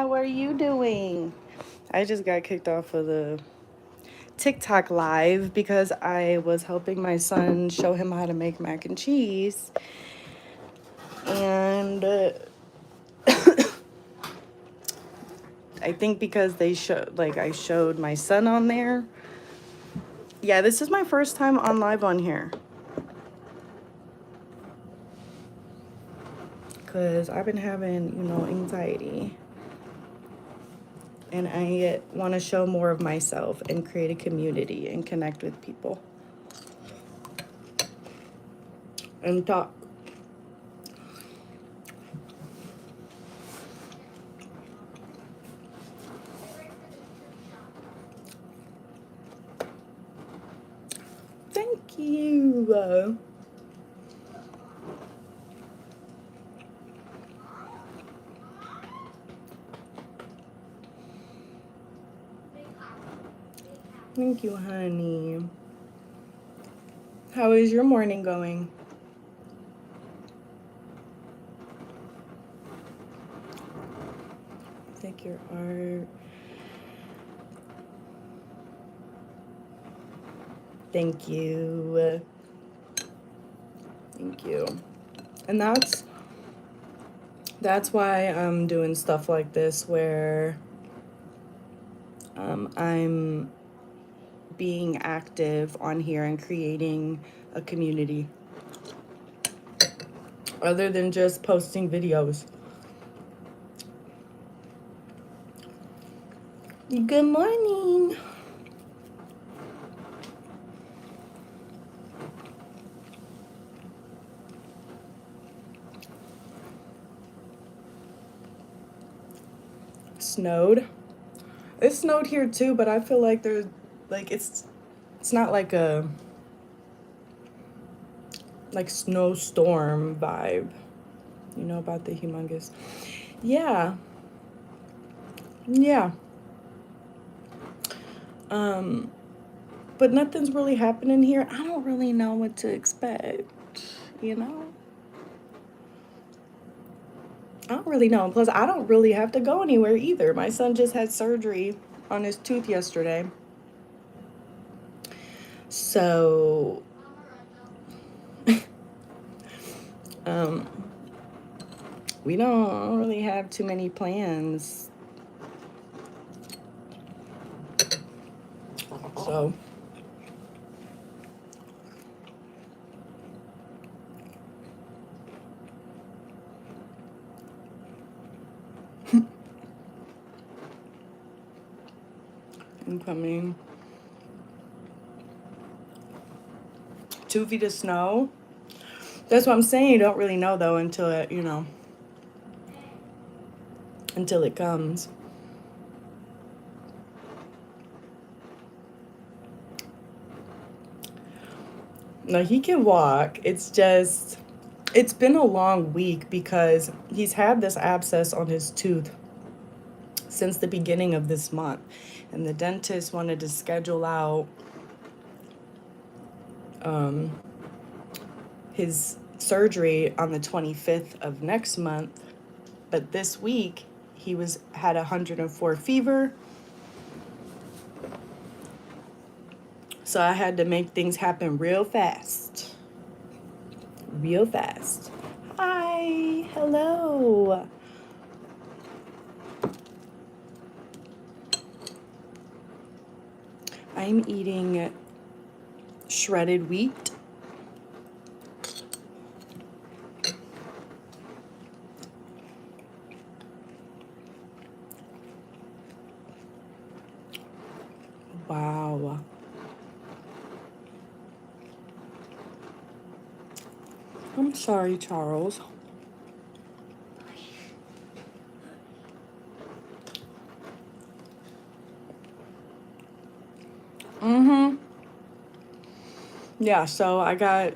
how are you doing? I just got kicked off of the TikTok live because I was helping my son show him how to make mac and cheese. And I think because they showed, like, I showed my son on there. Yeah, this is my first time on live on here. Because I've been having, anxiety. And I want to show more of myself and create a community and connect with people. And talk. Thank you. Thank you, honey. How is your morning going? Take your art. Thank you. Thank you. And that's why I'm doing stuff like this where I'm being active on here and creating a community other than just posting videos. Good morning. Snowed. It snowed here too, but I feel like there's like it's not like a snowstorm vibe. You know about the humongous. Yeah. Yeah. But nothing's really happening here. I don't really know what to expect, you know? I don't really know. Plus, I don't really have to go anywhere either. My son just had surgery on his tooth yesterday. So, we don't really have too many plans. So, I'm coming. 2 feet of snow. That's what I'm saying. You don't really know though until it, until it comes. No, he can walk. It's just, it's been a long week because he's had this abscess on his tooth since the beginning of this month. And the dentist wanted to schedule out his surgery on the 25th of next month. But this week, he had 104 fever. So I had to make things happen real fast. Real fast. Hi, hello. I'm eating shredded wheat. Wow. I'm sorry, Charles. Yeah, so I got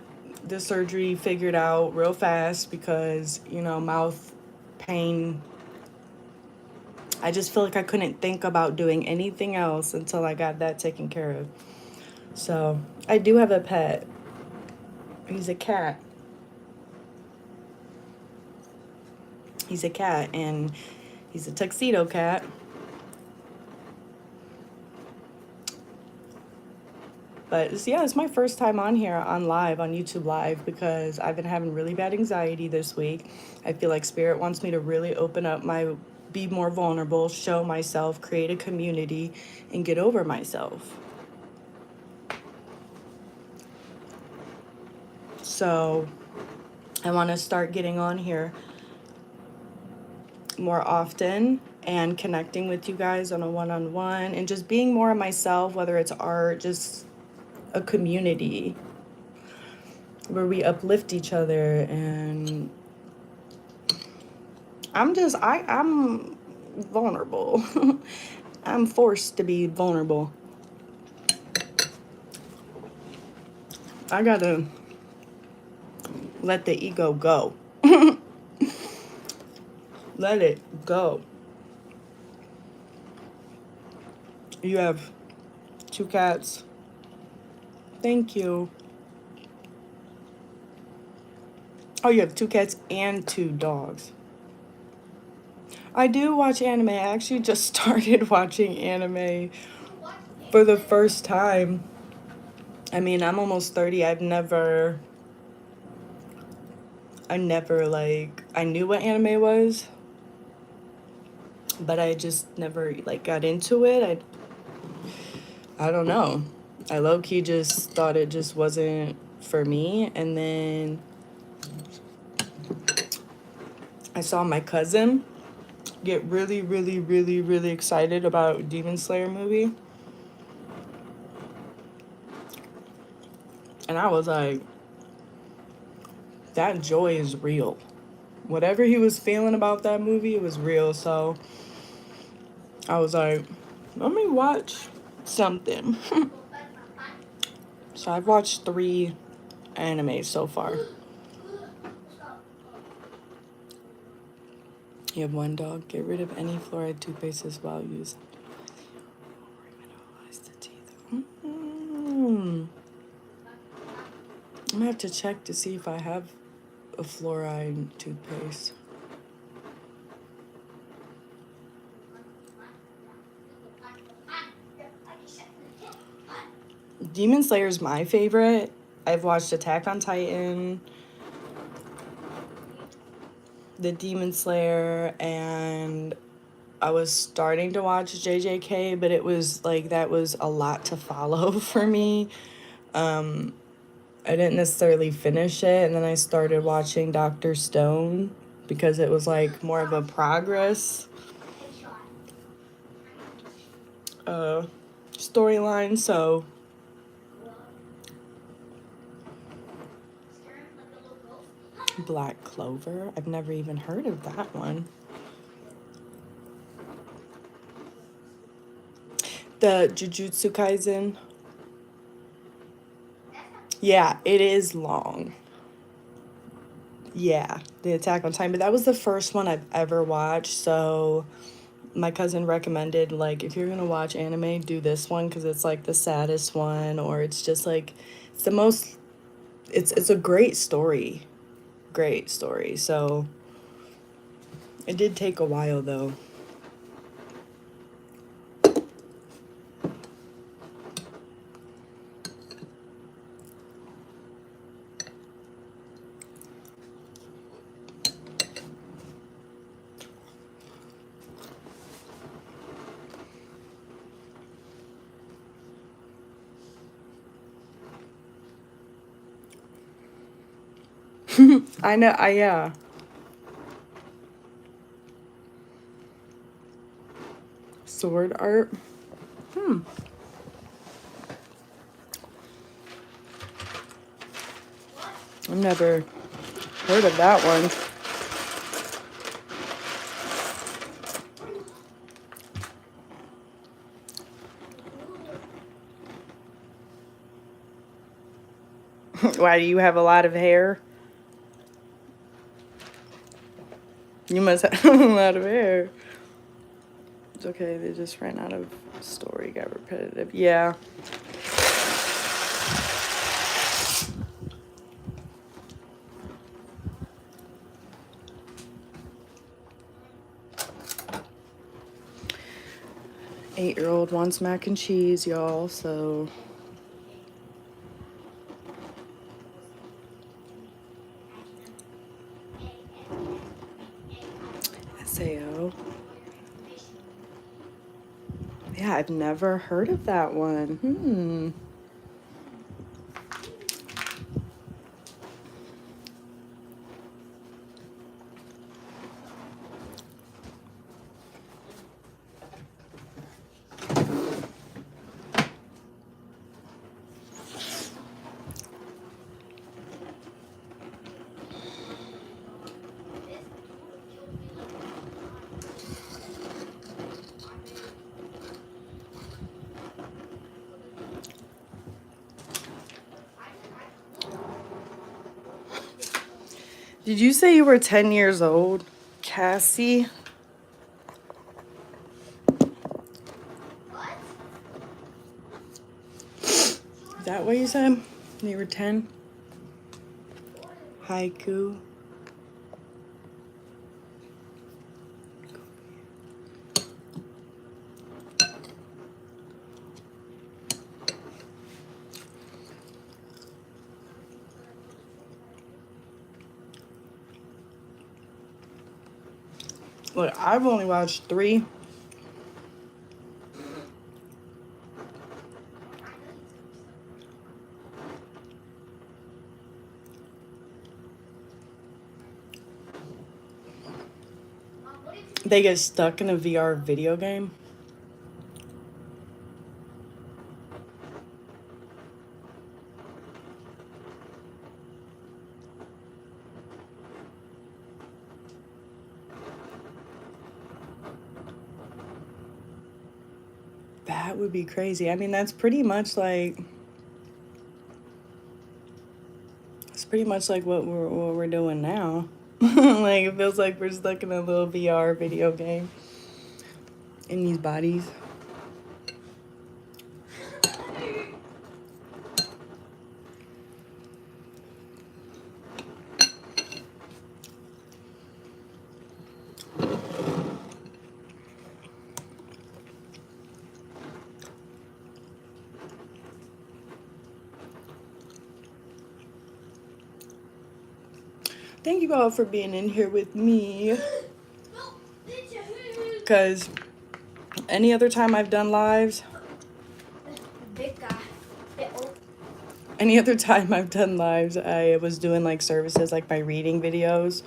the surgery figured out real fast because, mouth pain. I just feel like I couldn't think about doing anything else until I got that taken care of. So I do have a pet. He's a cat. He's a cat, and He's a tuxedo cat. But yeah, it's my first time on here on live, on YouTube Live, because I've been having really bad anxiety this week. I feel like Spirit wants me to really open up be more vulnerable, show myself, create a community, and get over myself. So I want to start getting on here more often and connecting with you guys on a one-on-one and just being more of myself, whether it's art, just a community where we uplift each other. And I'm vulnerable. I'm forced to be vulnerable. I gotta let the ego go. Let it go. You have 2 cats. Thank you. Oh, you have 2 cats and 2 dogs. I do watch anime. I actually just started watching anime for the first time. I mean, I'm almost 30. I never like, I knew what anime was, but I just never like got into it. I don't know. I low-key just thought it just wasn't for me. And then I saw my cousin get really, really, really, really excited about Demon Slayer movie. And I was like, that joy is real. Whatever he was feeling about that movie, it was real. So I was like, let me watch something. So I've watched 3 animes so far. You have 1 dog. Get rid of any fluoride toothpaste as well. Use remineralize the teeth. I'm gonna have to check to see if I have a fluoride toothpaste. Demon Slayer is my favorite. I've watched Attack on Titan, the Demon Slayer, and I was starting to watch JJK, but it was like, that was a lot to follow for me. I didn't necessarily finish it, and then I started watching Dr. Stone because it was like more of a progress storyline. So Black Clover, I've never even heard of that one. The Jujutsu Kaisen. Yeah, it is long. Yeah, the Attack on Titan, but that was the first one I've ever watched. So my cousin recommended, like, if you're gonna watch anime, do this one because it's like the saddest one, or it's just like, it's the most, it's a great story. So it did take a while though. I know, yeah. Sword art. I've never heard of that one. Why, do you have a lot of hair? You must have a lot of hair. It's okay, they just ran out of story, got repetitive. Yeah. 8-year-old wants mac and cheese, y'all, so SAO. Yeah, I've never heard of that one. Did you say you were 10 years old, Cassie? Is that what you said? You were 10? Haiku. Look, I've only watched 3. They get stuck in a VR video game. That would be crazy. I mean, that's pretty much like what we're doing now. Like, it feels like we're stuck in a little VR video game in these bodies. Thank you all for being in here with me. Because any other time I've done lives, I was doing like services, like my reading videos.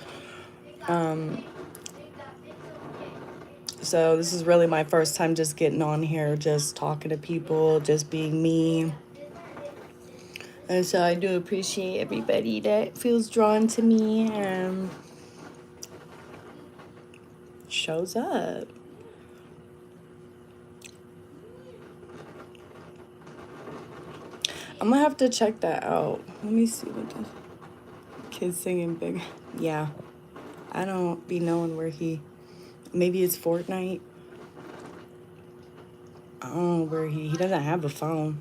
So this is really my first time just getting on here, just talking to people, just being me. And so I do appreciate everybody that feels drawn to me and shows up. I'm gonna have to check that out. Let me see what the kid's singing big. Yeah, I don't be knowing where maybe it's Fortnite. I don't know where he doesn't have a phone.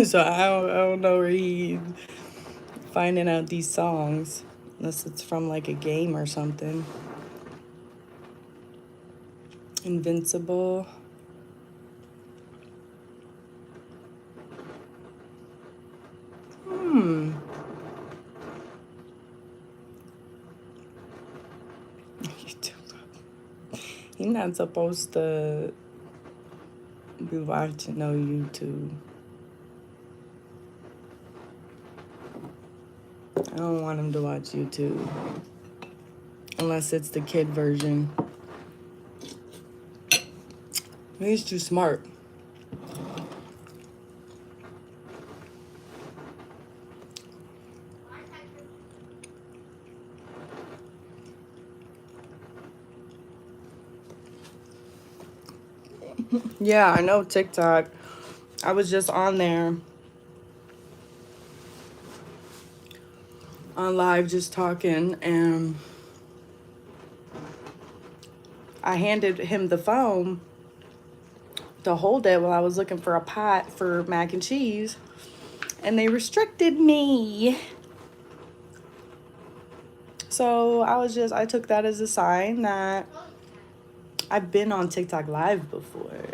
So I don't know where he's finding out these songs, unless it's from like a game or something. Invincible. You're not supposed to be watching no YouTube. I don't want him to watch YouTube. Unless it's the kid version. He's too smart. Yeah, I know TikTok. I was just on there on live just talking, and I handed him the phone to hold it while I was looking for a pot for mac and cheese, and they restricted me. So I took that as a sign that I've been on TikTok Live before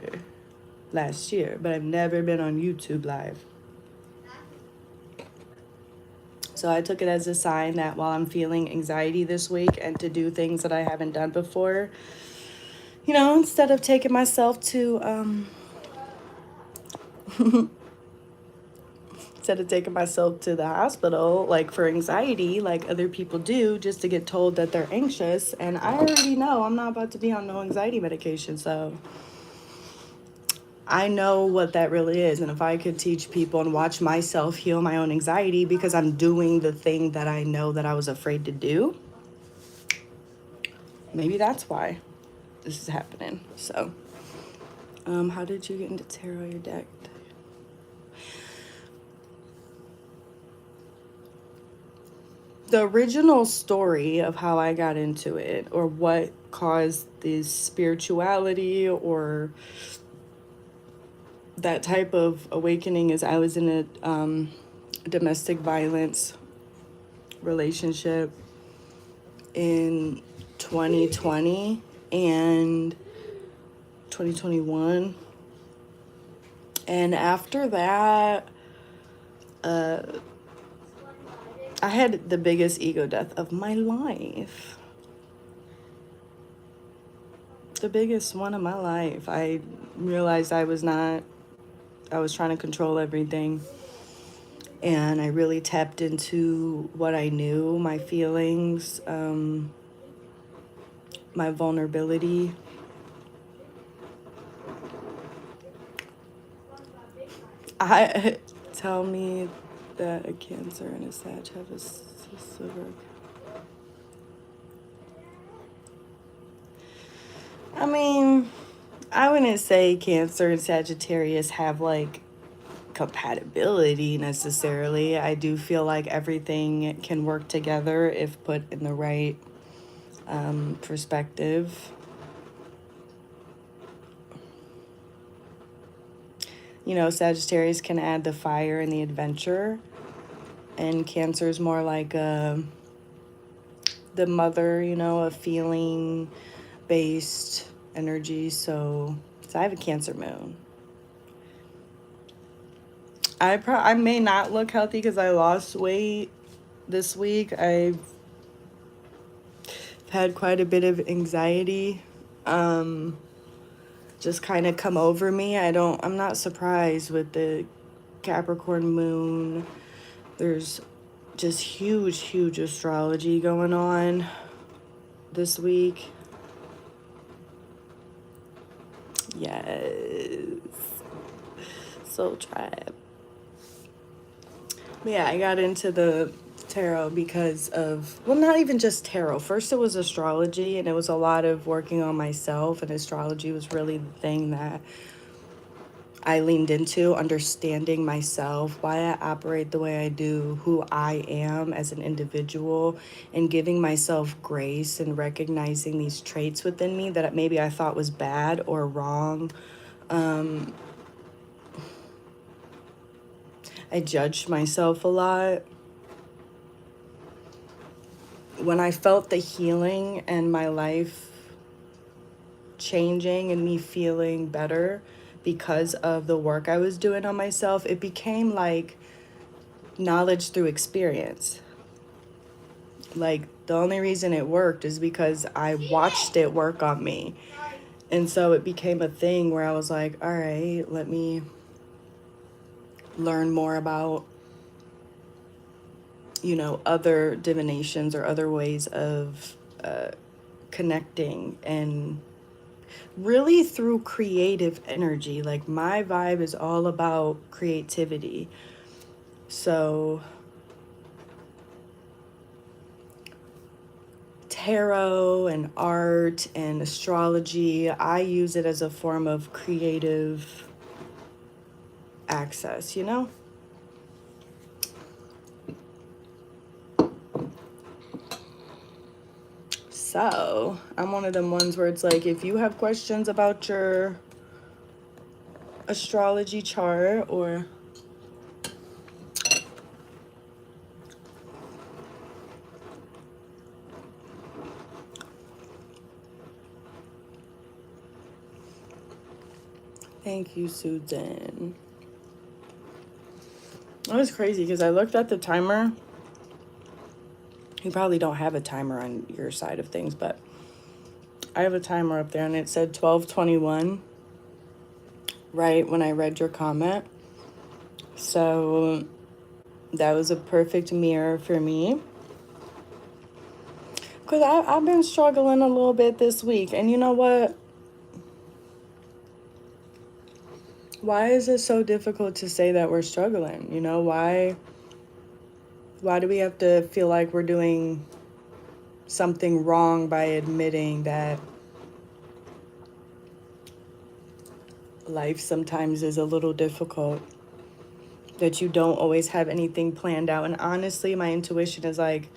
last year, but I've never been on YouTube Live. So I took it as a sign that while I'm feeling anxiety this week and to do things that I haven't done before, you know, instead of taking myself to instead of taking myself to the hospital, like for anxiety, like other people do, just to get told that they're anxious. And I already know I'm not about to be on no anxiety medication. So I know what that really is. And if I could teach people and watch myself heal my own anxiety because I'm doing the thing that I know that I was afraid to do, maybe that's why this is happening. So, how did you get into tarot your deck? The original story of how I got into it, or what caused this spirituality or that type of awakening, is I was in a domestic violence relationship in 2020 and 2021. And after that, I had the biggest ego death of my life. The biggest one of my life. I realized I was trying to control everything. And I really tapped into what I knew, my feelings, my vulnerability. Tell me that a Cancer and a Sag have a silver. I mean, I wouldn't say Cancer and Sagittarius have like compatibility necessarily. I do feel like everything can work together if put in the right perspective. You know, Sagittarius can add the fire and the adventure, and Cancer is more like the mother, you know, a feeling based energy. So I have a Cancer moon. I may not look healthy because I lost weight this week. I've had quite a bit of anxiety just kind of come over me. I'm not surprised with the Capricorn moon. There's just huge astrology going on this week. Yes. Soul Tribe. But yeah, I got into the tarot because of, well, not even just tarot. First it was astrology, and it was a lot of working on myself, and astrology was really the thing that I leaned into, understanding myself, why I operate the way I do, who I am as an individual, and giving myself grace and recognizing these traits within me that maybe I thought was bad or wrong. I judged myself a lot. When I felt the healing and my life changing and me feeling better because of the work I was doing on myself, it became like knowledge through experience. Like, the only reason it worked is because I watched it work on me. And so it became a thing where I was like, all right, let me learn more about, you know, other divinations or other ways of connecting, and really through creative energy. Like, my vibe is all about creativity. So tarot and art and astrology, I use it as a form of creative access, you know? So I'm one of them ones where it's like, if you have questions about your astrology chart, or Thank you, Susan. It was crazy because I looked at the timer. You probably don't have a timer on your side of things, but I have a timer up there and it said 12:21 right when I read your comment. So that was a perfect mirror for me. Because I've been struggling a little bit this week. And you know what? Why is it so difficult to say that we're struggling? You know, why do we have to feel like we're doing something wrong by admitting that life sometimes is a little difficult, that you don't always have anything planned out? And honestly, my intuition is like,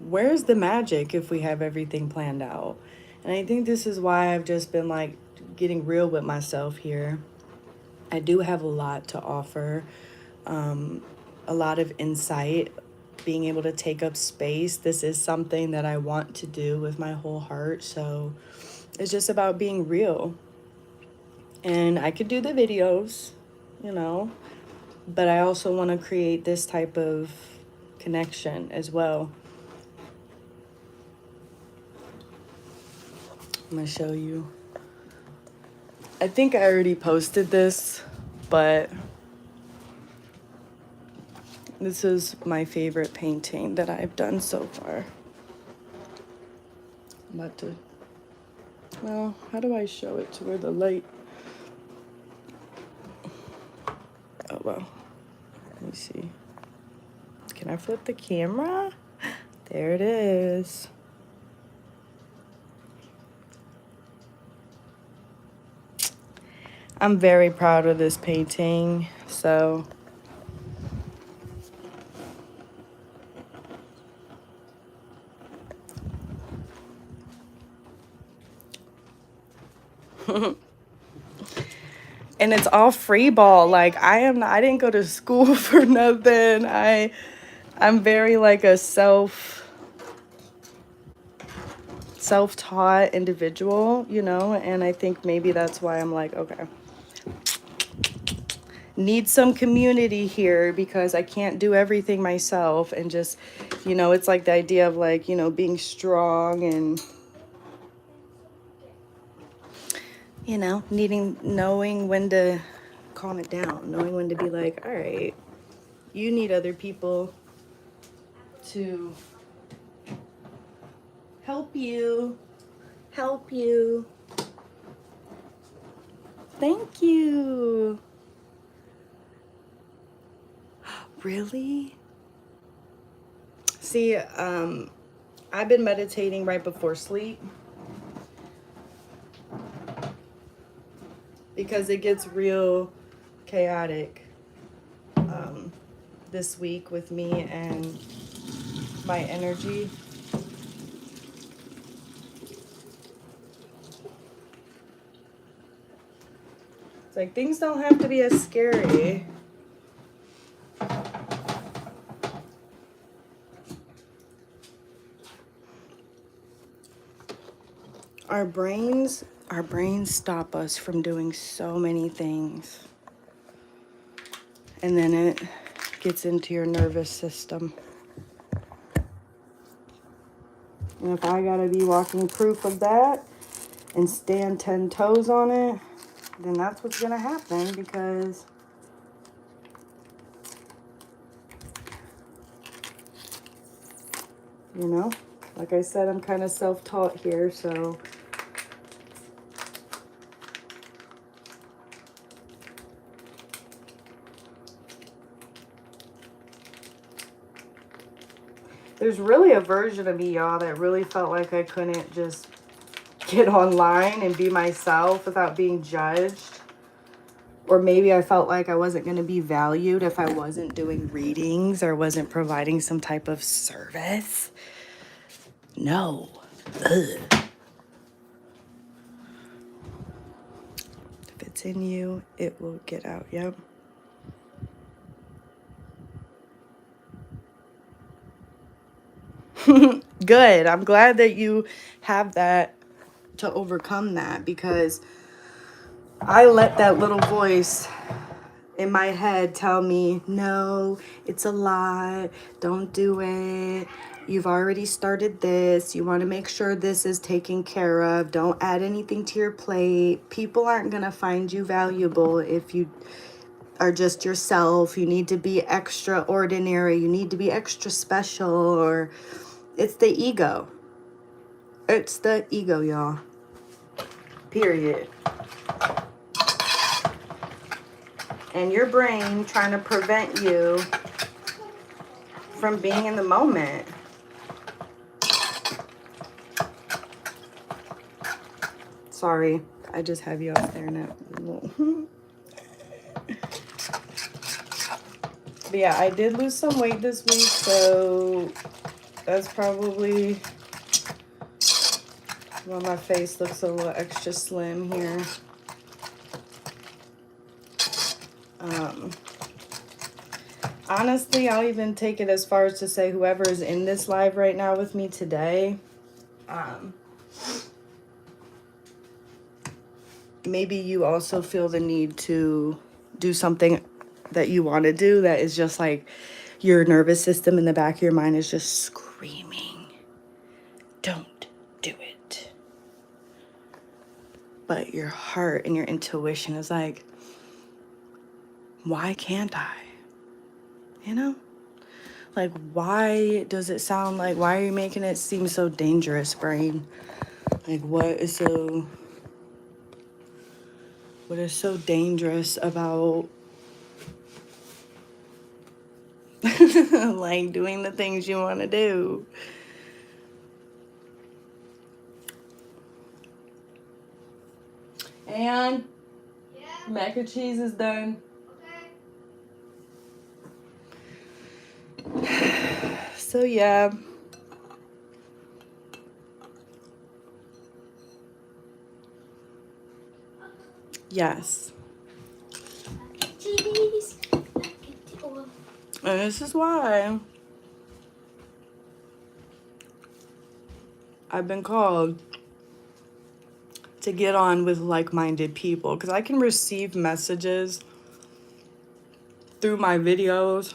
where's the magic if we have everything planned out? And I think this is why I've just been like getting real with myself here. I do have a lot to offer, a lot of insight, being able to take up space. This is something that I want to do with my whole heart. So it's just about being real. And I could do the videos, you know, but I also want to create this type of connection as well. I'm going to show you. I think I already posted this, but this is my favorite painting that I've done so far. I'm about to, well, how do I show it to where the light? Oh, well, let me see. Can I flip the camera? There it is. I'm very proud of this painting, so and it's all free ball. Like I didn't go to school for nothing. I'm very like a self-taught individual, you know, and I think maybe that's why I'm like, okay, need some community here because I can't do everything myself. And just, you know, it's like the idea of like, you know, being strong and, you know, knowing when to calm it down, knowing when to be like, all right, you need other people to help you. Thank you. Really? See, I've been meditating right before sleep because it gets real chaotic this week with me and my energy. It's like things don't have to be as scary. Our brains stop us from doing so many things. And then it gets into your nervous system. And if I gotta be walking proof of that and stand 10 toes on it, then that's what's gonna happen because you know, like I said, I'm kind of self-taught here, so there's really a version of me, y'all, that really felt like I couldn't just get online and be myself without being judged. Or maybe I felt like I wasn't going to be valued if I wasn't doing readings or wasn't providing some type of service. No. Ugh. If it's in you, it will get out. Yep. Good. I'm glad that you have that to overcome that, because I let that little voice in my head tell me, no, it's a lot, don't do it, you've already started this, you want to make sure this is taken care of, don't add anything to your plate, people aren't going to find you valuable if you are just yourself, you need to be extraordinary, you need to be extra special. Or it's the ego. It's the ego, y'all. Period. And your brain trying to prevent you from being in the moment. Sorry, I just have you out there now. But yeah, I did lose some weight this week, so that's probably why my face looks a little extra slim here. Honestly, I'll even take it as far as to say whoever is in this live right now with me today, maybe you also feel the need to do something that you want to do that is just like your nervous system in the back of your mind is just screaming, don't do it. But your heart and your intuition is like, why can't I? You know? Like, why does it sound like, why are you making it seem so dangerous, brain? Like, what is so dangerous about like doing the things you want to do? And mac and cheese is done. So yeah. Yes. Cheese. And this is why I've been called to get on with like-minded people, because I can receive messages through my videos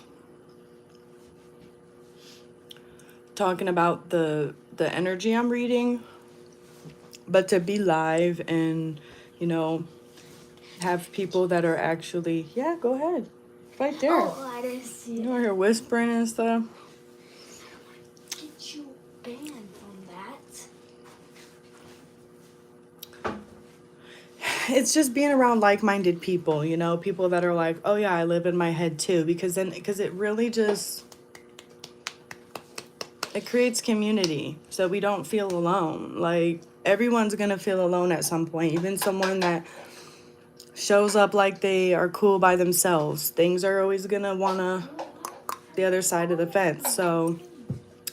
talking about the energy I'm reading, but to be live and, you know, have people that are actually, yeah, go ahead, right there. Oh, I didn't see it. You know, here whispering and stuff. Get you banned from that. It's just being around like-minded people, you know, people that are like, oh yeah, I live in my head too, because it really just, it creates community, so we don't feel alone. Like, everyone's gonna feel alone at some point, even someone that shows up like they are cool by themselves. Things are always gonna wanna the other side of the fence. So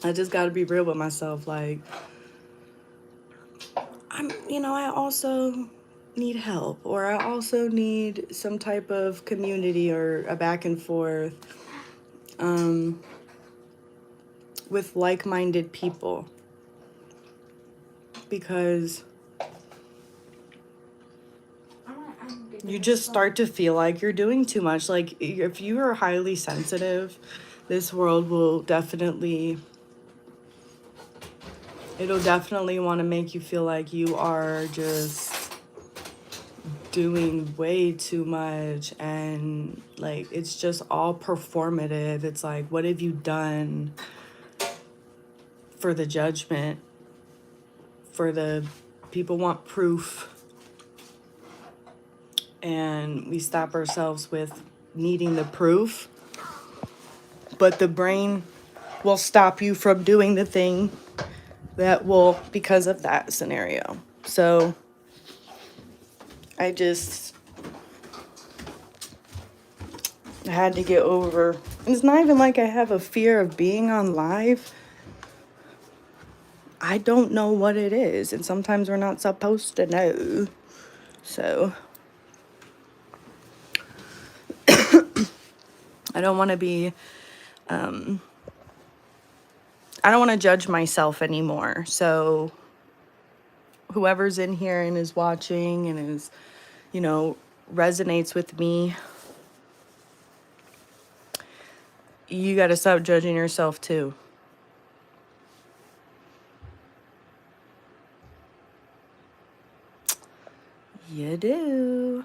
I just gotta be real with myself. Like, I also need help, or I also need some type of community or a back and forth with like-minded people, because you just start to feel like you're doing too much. Like, if you are highly sensitive, this world will definitely, it'll definitely want to make you feel like you are just doing way too much, and like it's just all performative. It's like, what have you done for the judgment? For the people want proof, and we stop ourselves with needing the proof, but the brain will stop you from doing the thing that will, because of that scenario. So I had to get over, and it's not even like I have a fear of being on live. I don't know what it is, and sometimes we're not supposed to know. So I don't want to be, I don't want to judge myself anymore. So whoever's in here and is watching and is, you know, resonates with me, you got to stop judging yourself too. You do.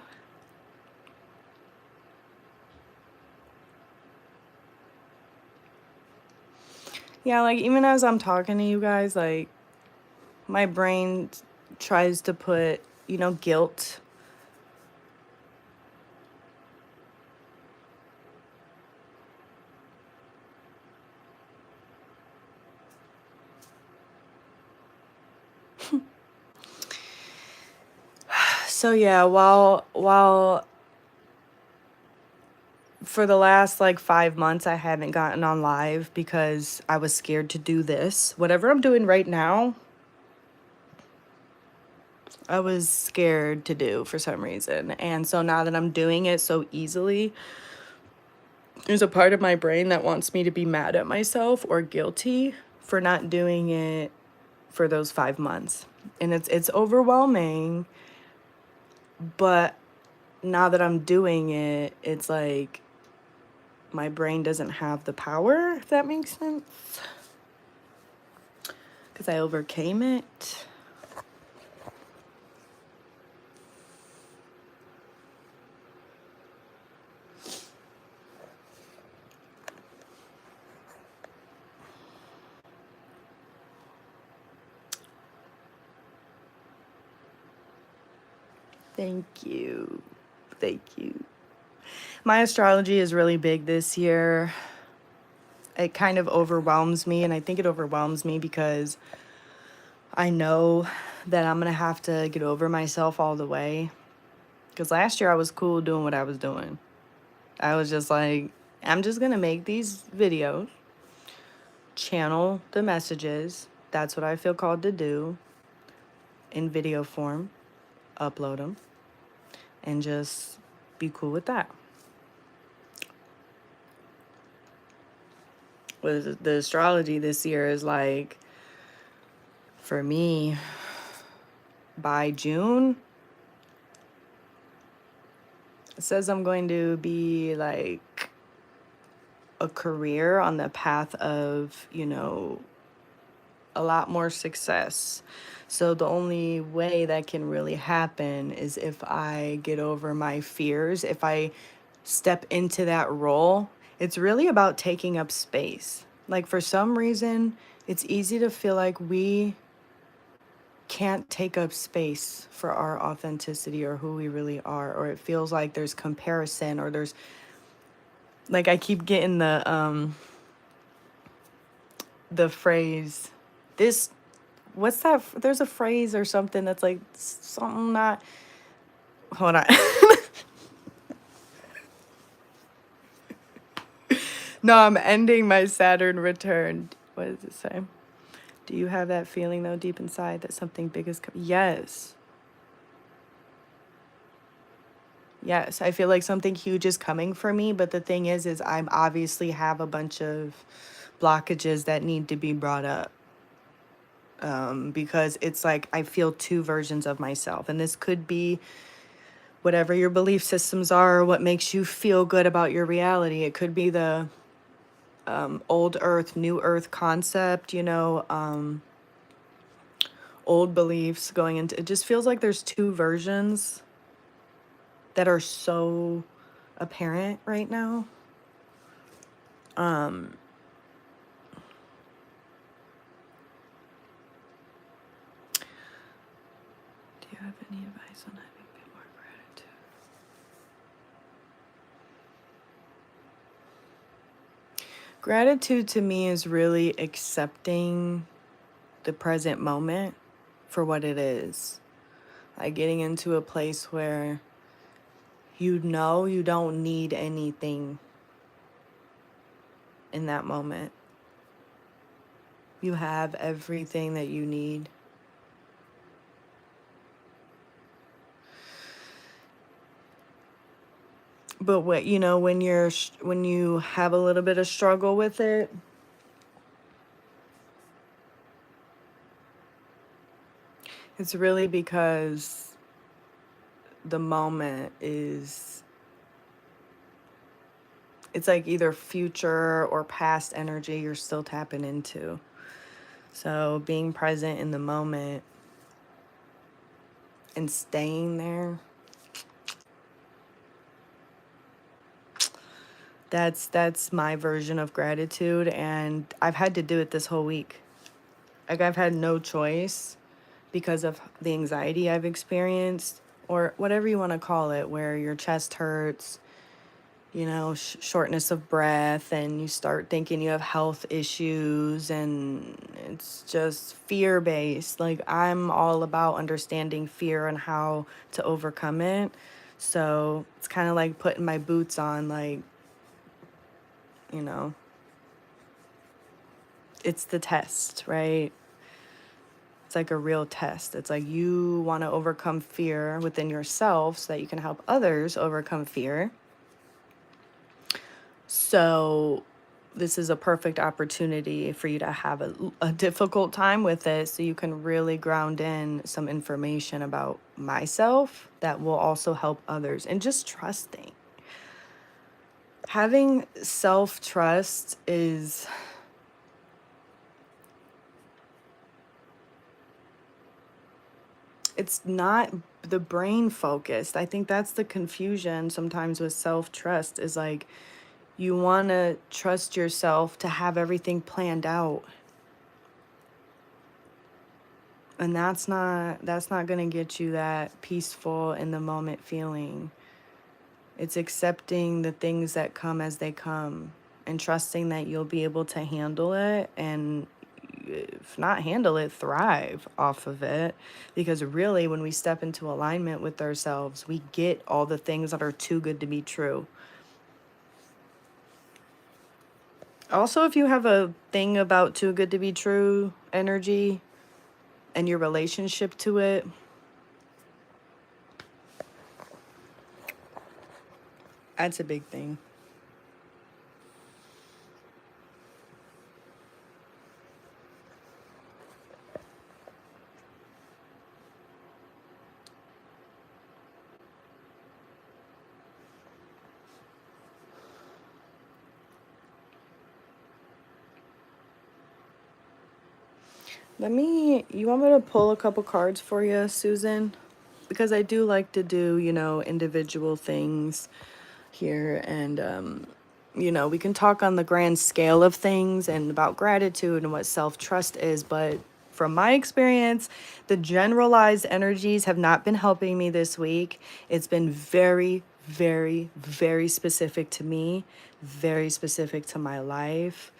Yeah, like even as I'm talking to you guys, like my brain tries to put, you know, guilt. So yeah, while for the last like 5 months I haven't gotten on live because I was scared to do this. Whatever I'm doing right now, I was scared to do for some reason. And so now that I'm doing it so easily, there's a part of my brain that wants me to be mad at myself or guilty for not doing it for those 5 months. And it's overwhelming, but now that I'm doing it, it's like my brain doesn't have the power, if that makes sense. Because I overcame it. Thank you. Thank you. My astrology is really big this year. It kind of overwhelms me, and I think it overwhelms me because I know that I'm going to have to get over myself all the way. Because last year I was cool doing what I was doing. I was just like, I'm just going to make these videos, channel the messages. That's what I feel called to do in video form, upload them, and just be cool with that. With the astrology this year is like, for me, by June, it says I'm going to be like a career on the path of, you know, a lot more success. So the only way that can really happen is if I get over my fears, if I step into that role. It's really about taking up space. Like for some reason, it's easy to feel like we can't take up space for our authenticity or who we really are, or it feels like there's comparison, or there's like I keep getting the phrase, this, what's that, there's a phrase or something that's like something not, hold on. No, I'm ending my Saturn return. What does it say? Do you have that feeling though deep inside that something big is coming? Yes. Yes, I feel like something huge is coming for me, but the thing is I'm obviously have a bunch of blockages that need to be brought up. Because it's like I feel two versions of myself, and this could be whatever your belief systems are, or what makes you feel good about your reality. It could be the old earth, new earth concept, you know, old beliefs going into it. Just feels like there's two versions that are so apparent right now. Do you have any advice on having a bit more gratitude? Gratitude to me is really accepting the present moment for what it is. Like getting into a place where you know you don't need anything in that moment. You have everything that you need. But what, you know, when you have a little bit of struggle with it, It's really because the moment is, it's like either future or past energy you're still tapping into. So being present in the moment and staying there, that's my version of gratitude, and I've had to do it this whole week. Like, I've had no choice because of the anxiety I've experienced, or whatever you want to call it, where your chest hurts, you know, shortness of breath, and you start thinking you have health issues, and it's just fear based. Like, I'm all about understanding fear and how to overcome it. So it's kind of like putting my boots on, like, you know, it's the test, right? It's like a real test. It's like you want to overcome fear within yourself so that you can help others overcome fear. So this is a perfect opportunity for you to have a difficult time with it so you can really ground in some information about myself that will also help others, and just trusting. Having self-trust is, it's not the brain focused. I think that's the confusion sometimes with self-trust, is like you want to trust yourself to have everything planned out. And that's not going to get you that peaceful in the moment feeling. It's accepting the things that come as they come and trusting that you'll be able to handle it, and if not handle it, thrive off of it. Because really, when we step into alignment with ourselves, we get all the things that are too good to be true. Also, if you have a thing about too good to be true energy and your relationship to it, that's a big thing. You want me to pull a couple cards for you, Susan? Because I do like to do, individual things here. And, we can talk on the grand scale of things and about gratitude and what self-trust is. But from my experience, the generalized energies have not been helping me this week. It's been very, very, very specific to me, very specific to my life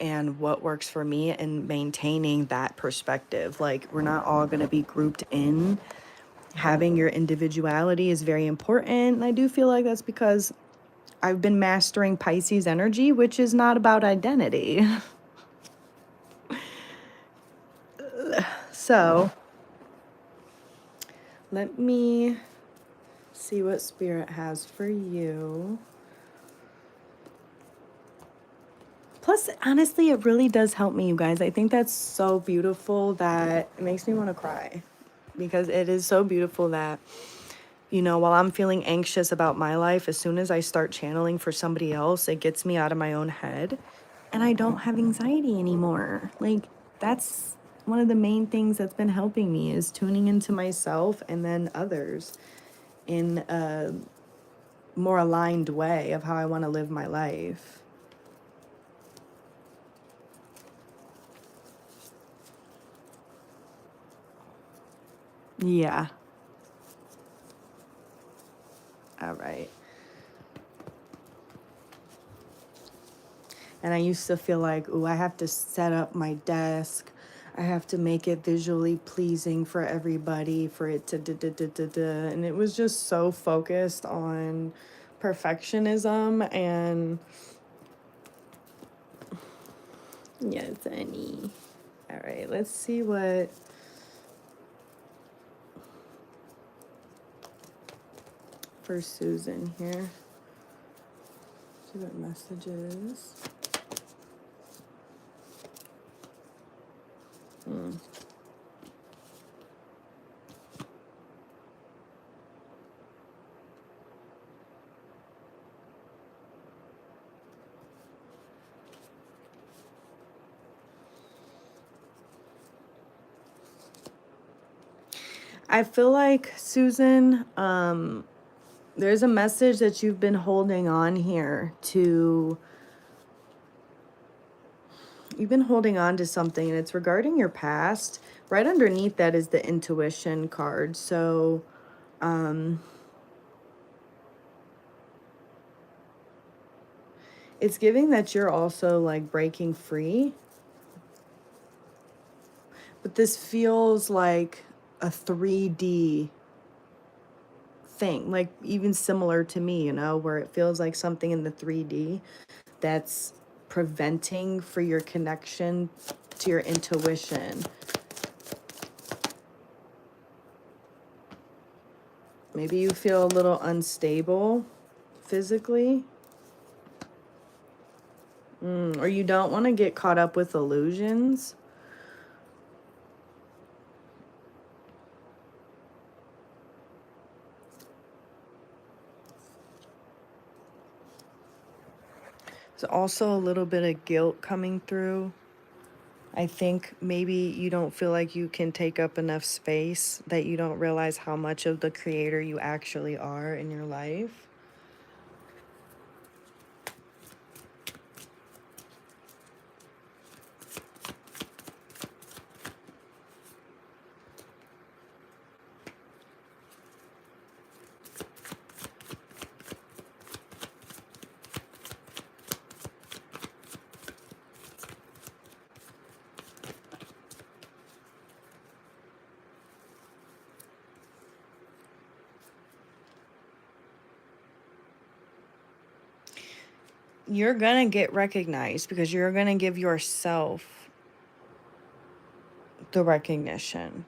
and what works for me, and maintaining that perspective. Like, we're not all going to be grouped in. Having your individuality is very important. And I do feel like that's because I've been mastering Pisces energy, which is not about identity. So let me see what Spirit has for you. Plus, honestly, it really does help me, you guys. I think that's so beautiful that it makes me want to cry, because it is so beautiful that, while I'm feeling anxious about my life, as soon as I start channeling for somebody else, it gets me out of my own head and I don't have anxiety anymore. Like, that's one of the main things that's been helping me, is tuning into myself and then others in a more aligned way of how I want to live my life. Yeah. All right. And I used to feel like, I have to set up my desk. I have to make it visually pleasing for everybody, for it to da. And it was just so focused on perfectionism. And yes, honey. All right, let's see what for Susan here. See what messages. I feel like, Susan, there's a message that you've been holding on here to. You've been holding on to something, and it's regarding your past. Right underneath that is the intuition card. So, it's giving that you're also like breaking free. But this feels like a 3D thing, like even similar to me, you know, where it feels like something in the 3D that's preventing for your connection to your intuition. Maybe you feel a little unstable physically. Or you don't want to get caught up with illusions. There's also a little bit of guilt coming through. I think maybe you don't feel like you can take up enough space, that you don't realize how much of the creator you actually are in your life. You're gonna get recognized because you're gonna give yourself the recognition.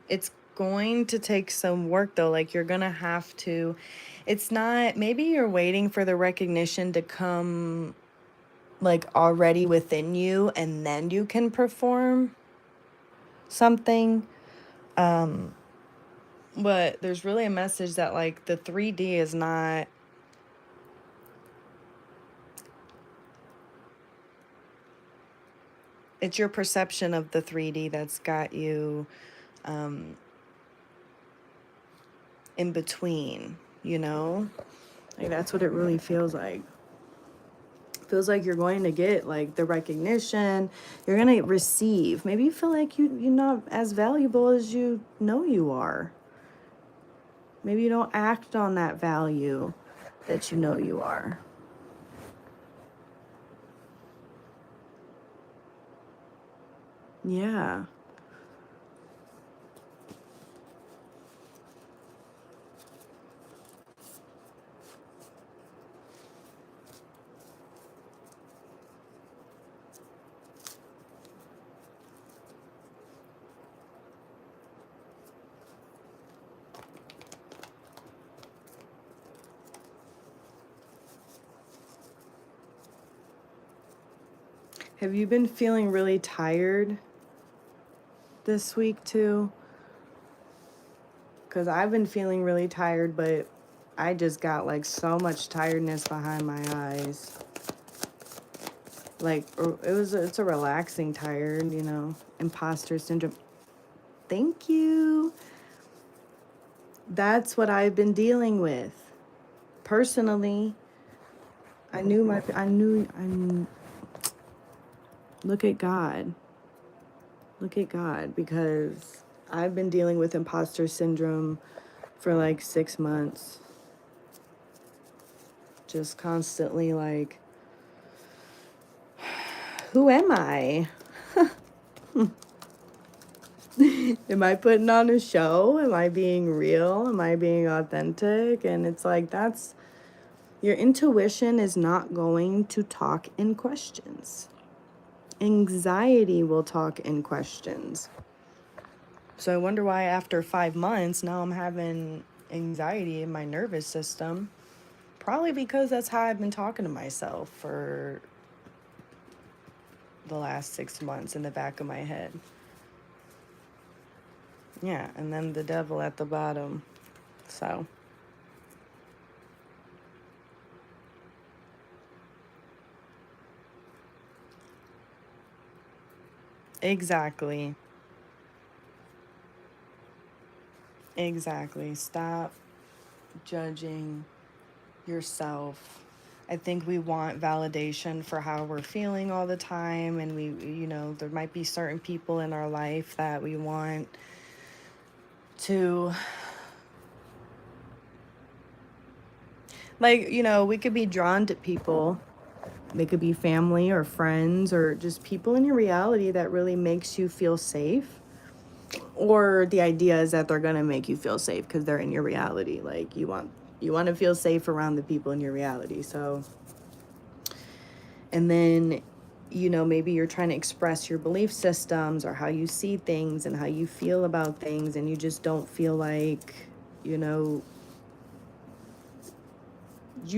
It's going to take some work though. Like, you're gonna have to, it's not, maybe you're waiting for the recognition to come like already within you, and then you can perform something. But there's really a message that like the 3D is not, it's your perception of the 3D that's got you in between, you know? Like, that's what it really feels like. Feels like you're going to get like the recognition, you're going to receive. Maybe you feel like you're not as valuable as you know you are. Maybe you don't act on that value that you know you are. Yeah. Have you been feeling really tired this week too? Because I've been feeling really tired, but I just got like so much tiredness behind my eyes. Like, it's a relaxing tired, you know, imposter syndrome. Thank you. That's what I've been dealing with. Personally, I knew, look at God. Look at God, because I've been dealing with imposter syndrome for like 6 months. Just constantly like, who am I? Am I putting on a show? Am I being real? Am I being authentic? And it's like, that's, your intuition is not going to talk in questions. Anxiety will talk in questions. So I wonder why after 5 months, now I'm having anxiety in my nervous system. Probably because that's how I've been talking to myself for the last 6 months in the back of my head. Yeah, and then the devil at the bottom. So. Exactly. Exactly. Stop judging yourself. I think we want validation for how we're feeling all the time, and there might be certain people in our life that we want to, like, we could be drawn to people. They could be family or friends or just people in your reality that really makes you feel safe. Or the idea is that they're going to make you feel safe because they're in your reality. Like, you want to feel safe around the people in your reality. So, and then, maybe you're trying to express your belief systems or how you see things and how you feel about things, and you just don't feel like, you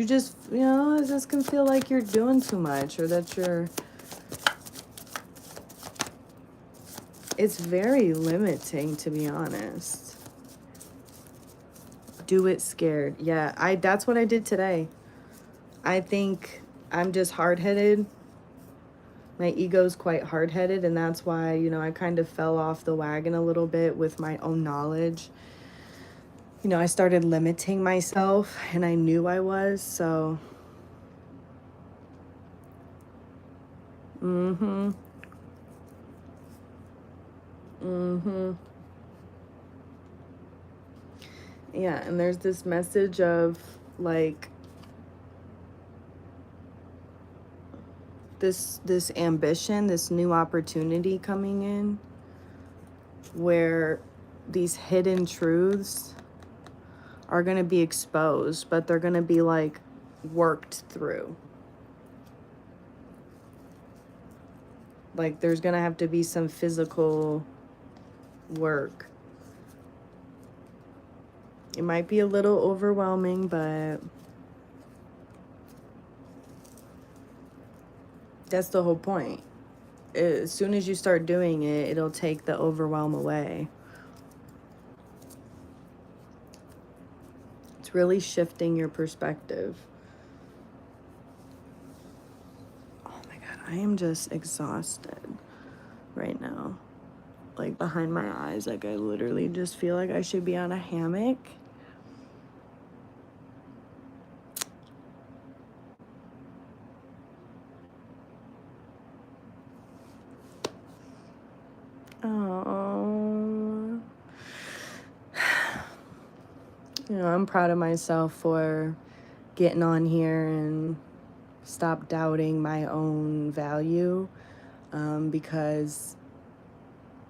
just, it just can feel like you're doing too much, or that it's very limiting, to be honest. Do it scared. Yeah, that's what I did today. I think I'm just hard-headed. My ego's quite hard-headed, and that's why, I kind of fell off the wagon a little bit with my own knowledge. I started limiting myself, and I knew I was, so. Mm-hmm. Mm-hmm. Yeah, and there's this message of, like, this ambition, this new opportunity coming in, where these hidden truths are going to be exposed, but they're going to be, like, worked through. Like, there's going to have to be some physical work. It might be a little overwhelming, but that's the whole point. As soon as you start doing it, it'll take the overwhelm away. It's really shifting your perspective. Oh my God, I am just exhausted right now. Like, behind my eyes, like, I literally just feel like I should be on a hammock. Oh. I'm proud of myself for getting on here and stop doubting my own value, because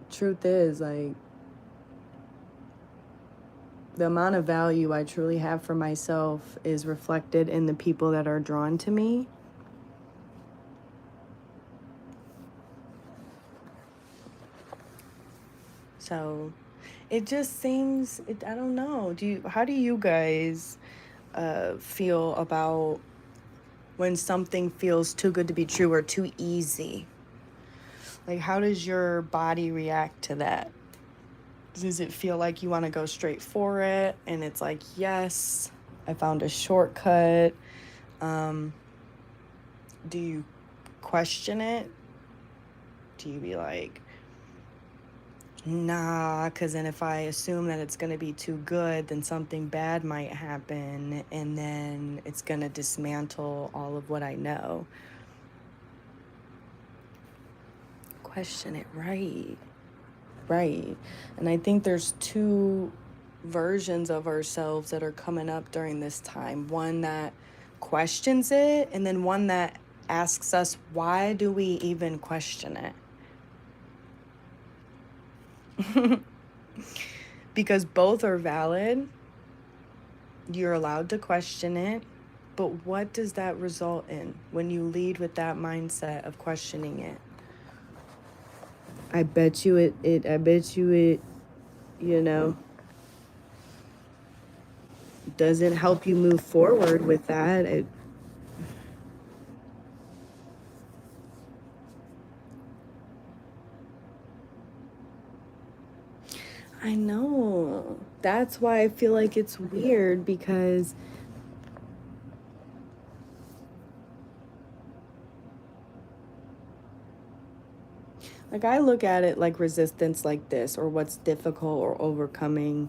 truth is, like, the amount of value I truly have for myself is reflected in the people that are drawn to me. So it just seems, I don't know. How do you guys feel about when something feels too good to be true or too easy? Like, how does your body react to that? Does it feel like you want to go straight for it and it's like, yes, I found a shortcut? Do you question it? Do you be like, nah, because then if I assume that it's going to be too good, then something bad might happen, and then it's going to dismantle all of what I know? Question it, right. Right. And I think there's two versions of ourselves that are coming up during this time. One that questions it, and then one that asks us, why do we even question it? Because both are valid. You're allowed to question it. But what does that result in when you lead with that mindset of questioning it? I bet you it doesn't help you move forward with that. I know. That's why I feel like it's weird, because like, I look at it like resistance like this, or what's difficult or overcoming.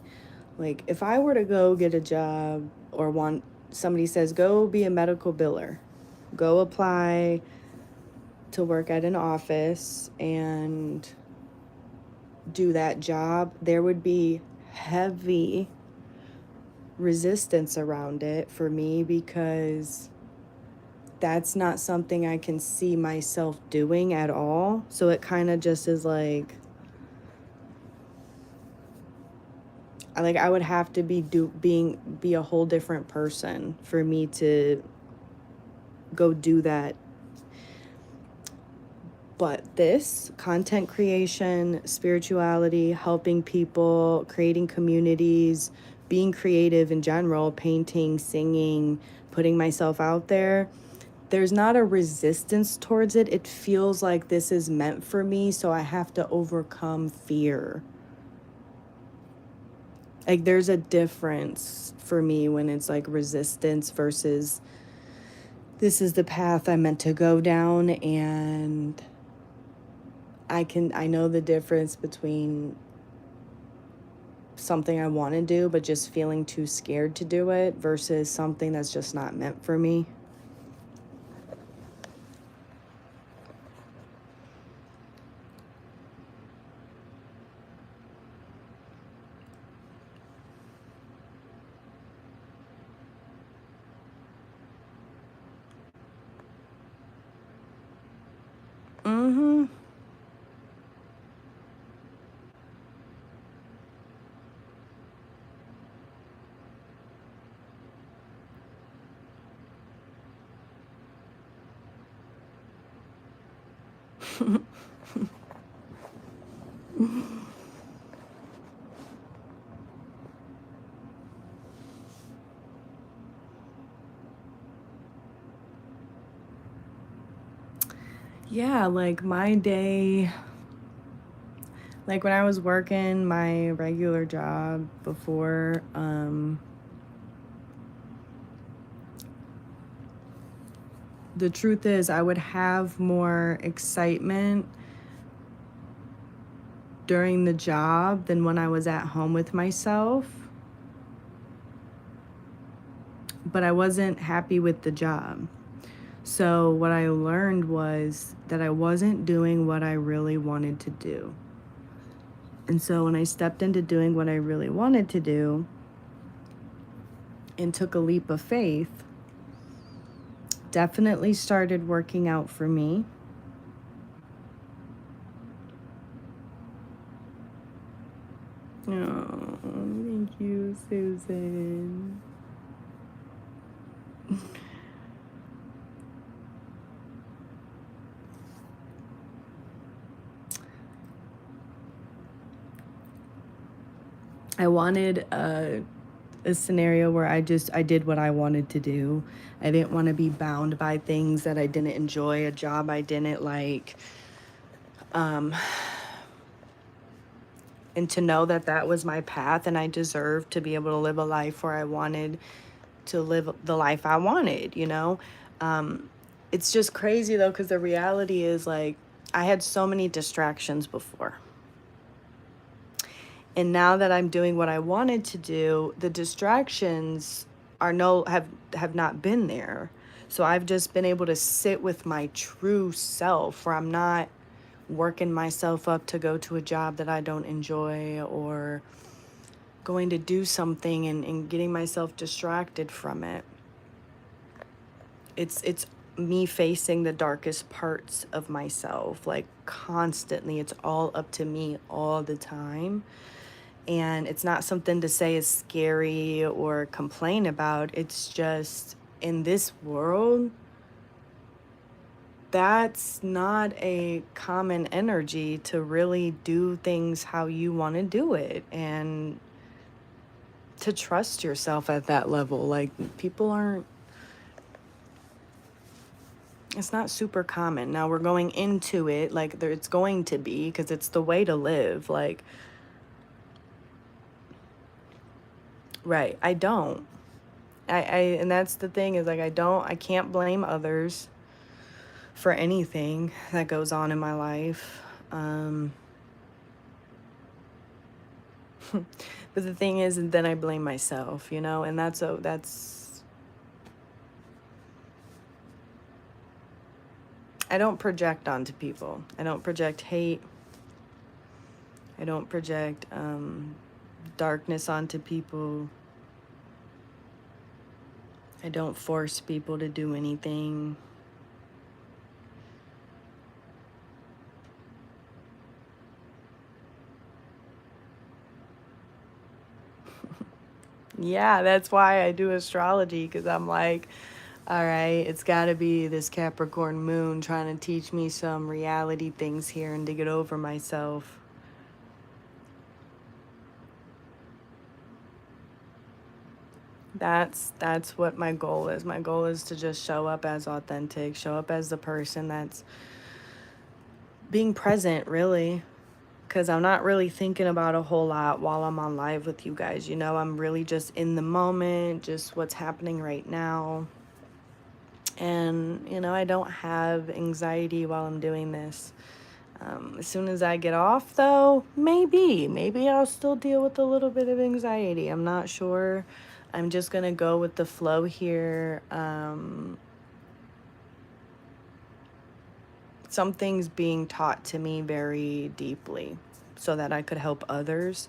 Like, if I were to go get a job or want, somebody says, go be a medical biller, go apply to work at an office and do that job, there would be heavy resistance around it for me because that's not something I can see myself doing at all. So it kind of just is like I would have to be a whole different person for me to go do that. But this content creation, spirituality, helping people, creating communities, being creative in general, painting, singing, putting myself out there, there's not a resistance towards it. It feels like this is meant for me, so I have to overcome fear. Like, there's a difference for me when it's like resistance versus this is the path I'm meant to go down, and I know the difference between something I want to do but just feeling too scared to do it versus something that's just not meant for me. Mm-hmm. Yeah, like my day, like when I was working my regular job before, the truth is I would have more excitement during the job than when I was at home with myself. But I wasn't happy with the job. So what I learned was that I wasn't doing what I really wanted to do. And so when I stepped into doing what I really wanted to do and took a leap of faith, definitely started working out for me. Oh, thank you, Susan. I wanted a scenario where I did what I wanted to do. I didn't want to be bound by things that I didn't enjoy, a job I didn't like. And to know that that was my path and I deserved to be able to live a life where I wanted to live the life I wanted, you know? It's just crazy though, because the reality is like I had so many distractions before. And now that I'm doing what I wanted to do, the distractions are have not been there. So I've just been able to sit with my true self where I'm not working myself up to go to a job that I don't enjoy or going to do something and getting myself distracted from it. It's me facing the darkest parts of myself, like constantly. It's all up to me all the time. And it's not something to say is scary or complain about. It's just in this world, that's not a common energy to really do things how you want to do it and to trust yourself at that level. Like, people aren't, it's not super common. Now we're going into it like it's going to be because it's the way to live. Like, right, I don't. And that's the thing is like I can't blame others for anything that goes on in my life. But the thing is, and then I blame myself, you know, and that's I don't project onto people. I don't project hate. I don't project darkness onto people. I don't force people to do anything. Yeah, that's why I do astrology, because I'm like, all right, it's got to be this Capricorn moon trying to teach me some reality things here and to get over myself. That's what my goal is. My goal is to just show up as authentic, show up as the person that's being present, really. Because I'm not really thinking about a whole lot while I'm on live with you guys. You know, I'm really just in the moment, just what's happening right now. And, you know, I don't have anxiety while I'm doing this. As soon as I get off, though, maybe I'll still deal with a little bit of anxiety. I'm not sure. I'm just going to go with the flow here. Something's being taught to me very deeply so that I could help others.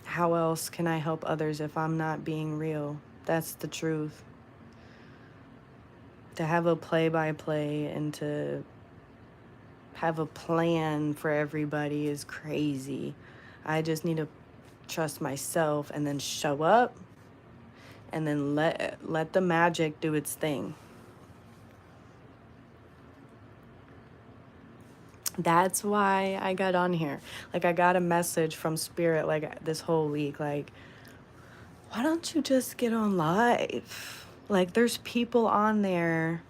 How else can I help others if I'm not being real? That's the truth. To have a play-by-play and to have a plan for everybody is crazy. I just need to trust myself and then show up and then let the magic do its thing. That's why I got on here. Like, I got a message from Spirit like this whole week, like, why don't you just get on live? Like, there's people on there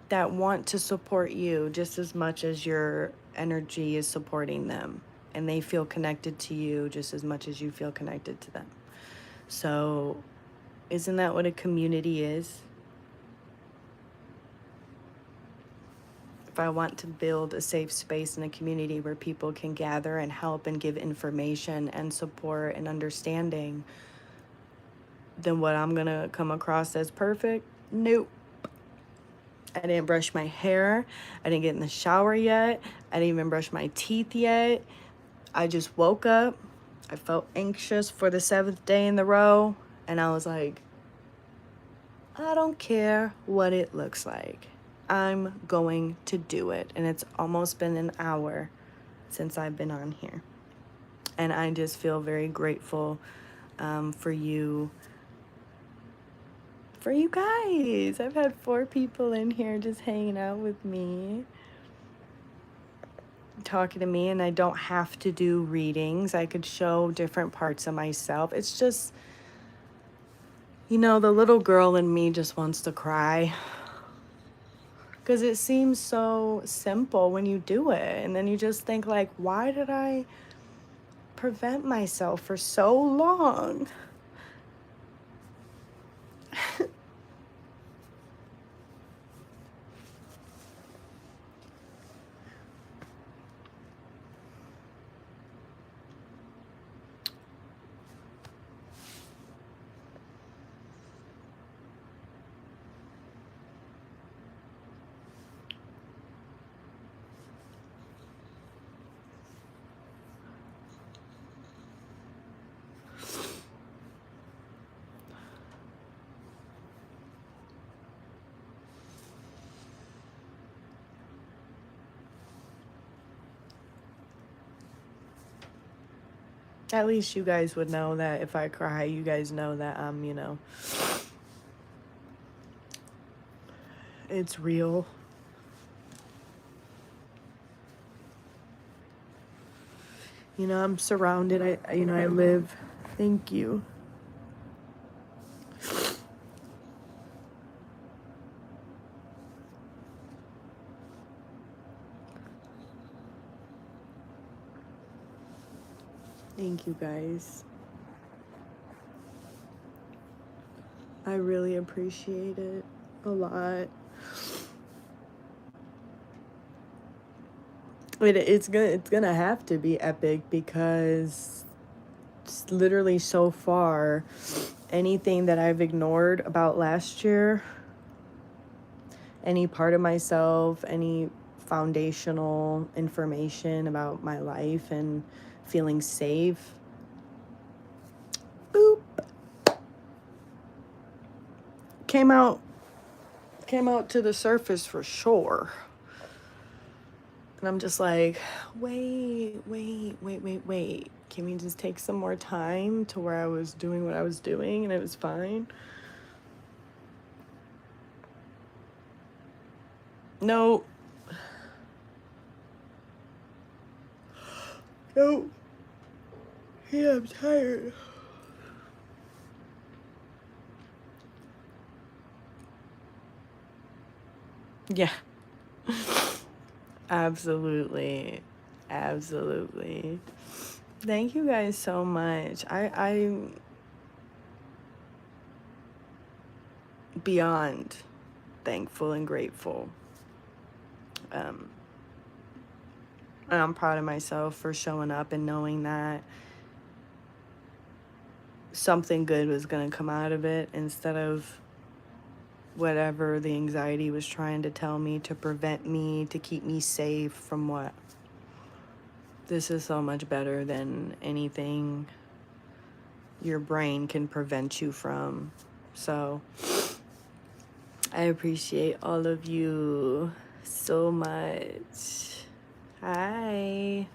that want to support you just as much as your energy is supporting them. And they feel connected to you just as much as you feel connected to them. So, isn't that what a community is? If I want to build a safe space in a community where people can gather and help and give information and support and understanding, then what I'm going to come across as perfect? Nope. I didn't brush my hair. I didn't get in the shower yet. I didn't even brush my teeth yet. I just woke up. I felt anxious for the 7th day in the row. And I was like, I don't care what it looks like. I'm going to do it. And it's almost been an hour since I've been on here. And I just feel very grateful for you guys. I've had 4 people in here just hanging out with me, talking to me, and I don't have to do readings. I could show different parts of myself. It's just, you know, the little girl in me just wants to cry. Because it seems so simple when you do it. And then you just think, like, why did I prevent myself for so long? At least you guys would know that if I cry, you guys know that I'm, you know, it's real. You know, I'm surrounded. I live. Thank you. Thank you guys. I really appreciate it a lot. It's gonna have to be epic because it's literally so far anything that I've ignored about last year, any part of myself, any foundational information about my life and feeling safe, boop, came out to the surface for sure. And I'm just like, wait. Can we just take some more time to where I was doing what I was doing and it was fine? No. No. Yeah, I'm tired. Yeah. Absolutely. Thank you guys so much. I'm beyond thankful and grateful. And I'm proud of myself for showing up and knowing that something good was going to come out of it instead of whatever the anxiety was trying to tell me to prevent me, to keep me safe from what. This is so much better than anything your brain can prevent you from. So I appreciate all of you so much. Hi.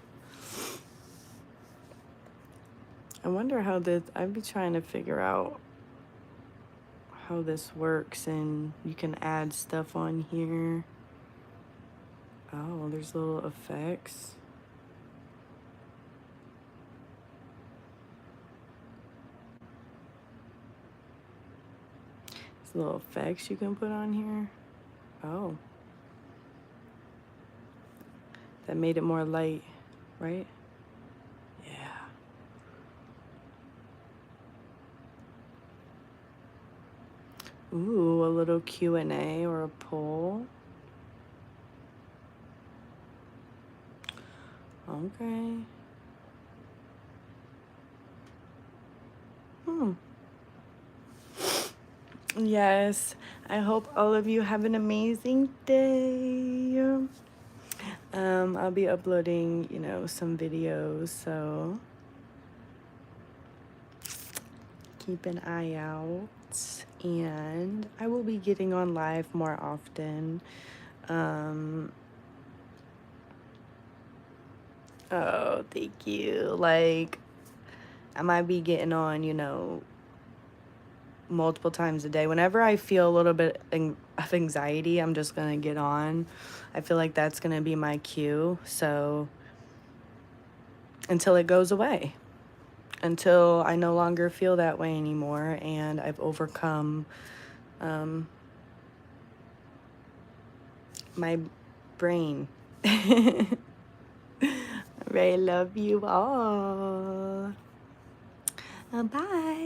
I wonder how this, I'd be trying to figure out how this works, and you can add stuff on here. Oh, there's little effects. There's little effects you can put on here. Oh. That made it more light, right? Yeah. Ooh, a little Q&A or a poll. Okay. Yes. I hope all of you have an amazing day. I'll be uploading, some videos, so keep an eye out. And I will be getting on live more often. Oh, thank you. Like, I might be getting on, multiple times a day. Whenever I feel a little bit of anxiety, I'm just going to get on. I feel like that's going to be my cue. So, until it goes away. Until I no longer feel that way anymore and I've overcome my brain. I really love you all. Bye.